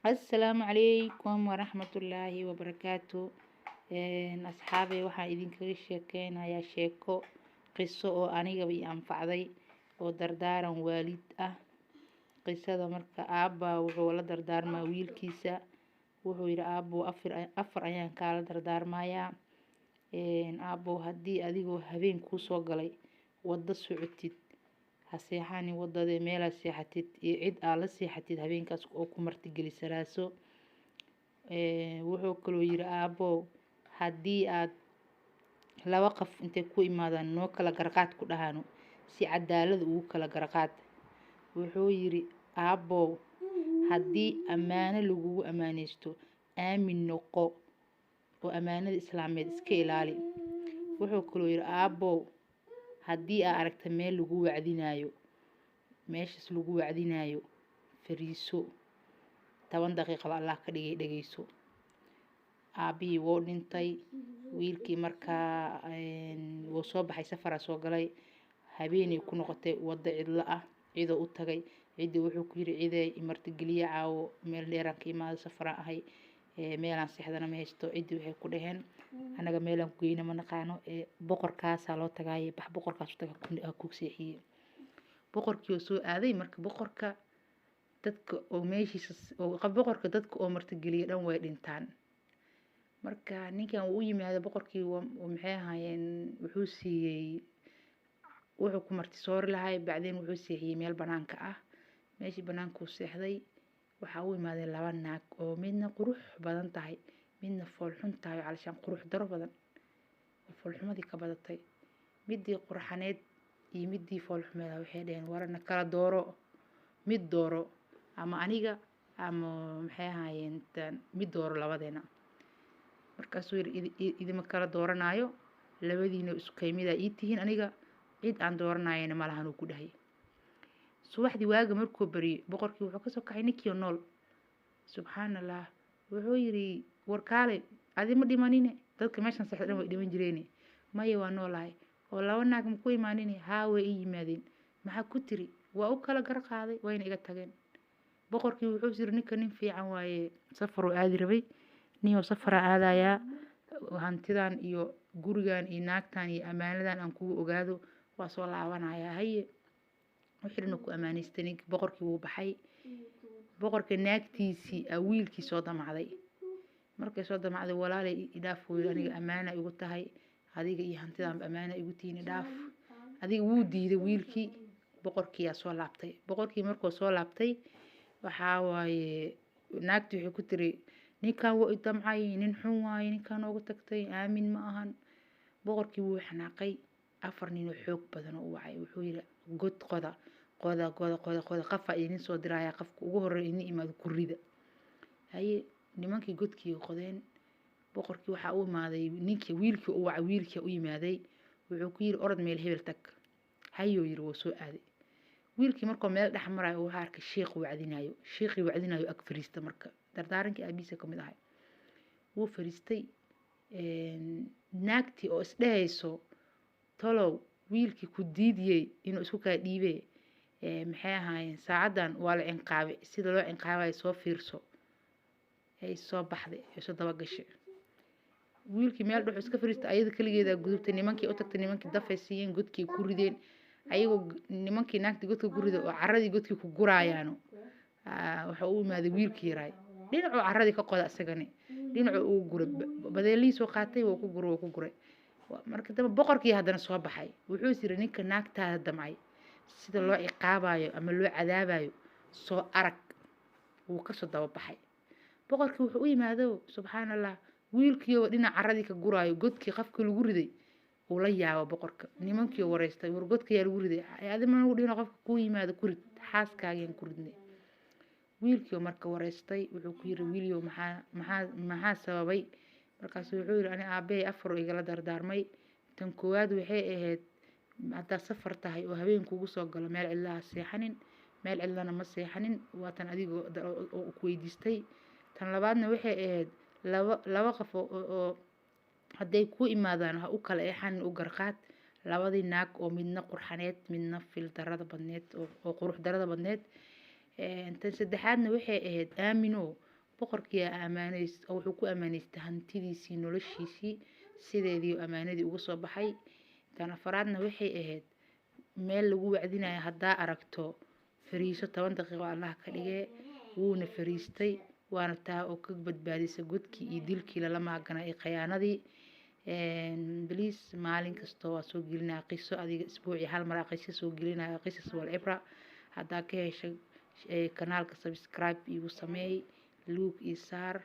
السلام عليكم ورحمة الله وبركاته. أصحابي waxaan idinkaga sheekeynayaa sheeko qiso oo aniga ii anfacday oo dardaaran waalid ah. Qisada marka aabba wuxuu la dardaarmaa wiilkiisa, wuxuu yidhi aabbo afar ayaan kaala dardaarmayaa. Aabbo haddii adigoo habeen kuu soo galay waddo socotid, ha seexanin waddada, meelaad seexatid iyo cid aad la seexatid habeenkaas oo ku martigelisaraaso. Wuxuu kaloo yidhi aabbo haddii aad laba qof intay ku imaadaan noo kala garqaad ku dhahaano si cadaalad ugu kala garqaad. Wuxuu yidhi aabbow haddii ammaano lagugu ammaanaysto aamin noqo oo ammaanada islaameed iska ilaali. Wuxuu kaloo yidhi aabbow haddii aad aragta meel lagu wacdinaayo, meeshaas lagu wacdinaayo fariiso 10 daqiiqaba Allah ka dhigay dhageyso. Aabbihii wuu dhintay, wiilkii markaa wuu soo baxay, safara soo galay, habeenay ku noqotay waddo cidlo ah, cidoo u tagay, cidii wuxuu ku yidhi ciday martigeliye caawo meel dheeraan ka imaado, safaraan ahay, meelaan seexdana ma haysto. Cidii waxay ku dhaheen anaga meelaan ku geyna ma naqaano, boqorkaasaa loo tagaaye bax boqorkaas u taga ku seexiye. Boqorkii oo soo aaday marka boqorka dadka oo meeshiisa boqorka dadka oo martigeliye dhan way dhintaan. Marka ninkan uu yimaado boqorkii maxay ahaayeen wuxuu siiyey wuxuu ku marti soori lahay, bacdeen wuxuu seexiyey meel banaanka ah. Meeshii banaanka uu seexday waxaa u imaadeen laba naag oo midna qurux badan tahay midna fool xun tahay, calashaan qurux daro badan oo fool xumadii ka badatay. Midii qurxaneed iyo midii fool xumeed waxay dhaheen warana kala dooro, mid dooro ama aniga ama maxay ahaayeen mid dooro labadeena. Markaasuu yidhi idima kala dooranayo, labadiina isku kaymida ii tihiin, aniga cid aan dooranayana ma lahan uu ku dhahay. Subaxdii waaga markuu bariyay boqorkii wuxuu ka soo kacay ninkii nool. Subxaanallah, wuxuu yidhi warkaale adi ma dhimanine, dadka meeshan seexda dhan way dhiman jireene. Maya waa noolahay oo laba naag ma ku imaanine, haa way ii yimaadeen. Maxaa ku tiri waa u kala garqaaday wayna iga tageen. Boqorkii wuxuu yidhi ninka nin fiican waaye, safar uu aadi rabay, ninoo safara aadayaa, hantidan iyo gurigan iyo naagtan iyo ammaanadan aan kugu ogaado waa soo laabanayaa. Haye wixii ku ammaanaystay ninka boqorkii wuu baxay. Boqorka naagtiisii wiilkii soo damacday. Markay soo damacday walaalay idhaaf weey aniga ammaana igu tahay, adiga iyo hantidan ammaana igu tiini dhaaf. Adiga wuu diiday wiilkii, boqorkii yaa soo laabtay. Boqorkii markuu soo laabtay waxaa waaye naagtii waxay ku tiri ninkan wuu damcay, nin xun waaye, ninkan ugu tagtay aamin ma ahan. Boqorkii wuu xanaaqay, 4 nin oo xoog badan oo u wacay. Wuxuu yidhi god qoda qafa idin soo diraya, qafka ugu horeeya in imaado ku rida. Haye nimankii godkii qodeen. Boqorkii waxaa u imaaday ninkii wiilkii u wacay, wiilkii u yimaaday. Wuxuu ku yidhi orod meel hebel tag. Hayo yidhi wuu soo aaday. wiilkii markuu meel dhex marayo wuxuu arkay sheekh wacdinayo. Sheekhii wacdinayo ag fariista marka dardaarankii aabiisa ka mid ahay. Wuu fariistay naagtii oo isdhehayso tolow wiilkii ku diidiyey inuu isku kala dhiibee maxay ahaayeen saacadan waa la cinqaabay, sida loo cinqaabayo soo fiirso. Ay soo baxday, ay soo daba gashay. Wiilkii meel dhuxul iska fariistay, ayada kaligeeda gudubtay, nimankii u tagtay, nimankii dafay siiyeen, godkii ku rideen. Ayagoo nimankii naagtii godka ku riday oo carradii godkii ku guraayaan waxa uu imaaday wiilkii yaray. Dhinacuu carradii ka qoda asagane, dhinacuu uu guray, badeelihiisuu qaatay wuu ku guray. Marka dambe boqorkii haddana soo baxay. Wuxuu is yiri ninka naagtaada damcay sida loo ciqaabayo ama loo cadaabayo soo arag. Wuu ka soo daba baxay. Boqorkii wuxuu u yimaaday subxaanallah, wiilkii oo dhinac carradii ka guraayo, godkii qafkii lagu riday uu la yaabo boqorka. Nimankii wareystay war godkii yaa lagu riday, adima lagu dhino qofka ku yimaado ku rid, xaaskaageen ku ridnay. Wiilkii marka wareystay wuxuu ku yiri wiiliyo maxaa sababay? Markaas wuxuu yiri ani aabbahay 4 igala dardaarmay. Tan koowaad waxay ahayd hadda safar tahay oo habeenku ugu soo galo meel cidla seexanin, meel cidlana ma seexanin, waa tan adigu oo ku weydiistay. Tan labaadna waxay ahayd laba qof oo hadday ku imaadaan ha u kala eexan u garqaad. Labadii naag oo midna qurxaneed midna fil darada badneed oo qurux darada badneed. Tan saddexaadna waxay ahayd aamino boqorkii wuxuu ku amaaneystay hantidiisii noloshiisii sideedii amaanadii uga soo baxay. Tan afaraadna waxay ahayd meel lagu wacdinayo haddaa aragto fariiso 10 daqiiqo Allah ka dhigee wuuna fariistay waana taa oo ka badbaadisay godkii iyo dilkii lala maagana ee khiyaanadii. Please maalin kasta waa soo gelinaa qiso adiga isbuuci hal mar qiso soo gelinaa qisas wal ibra haddaa ka heshay kanaalka subscribe igu sameey luug iyo saar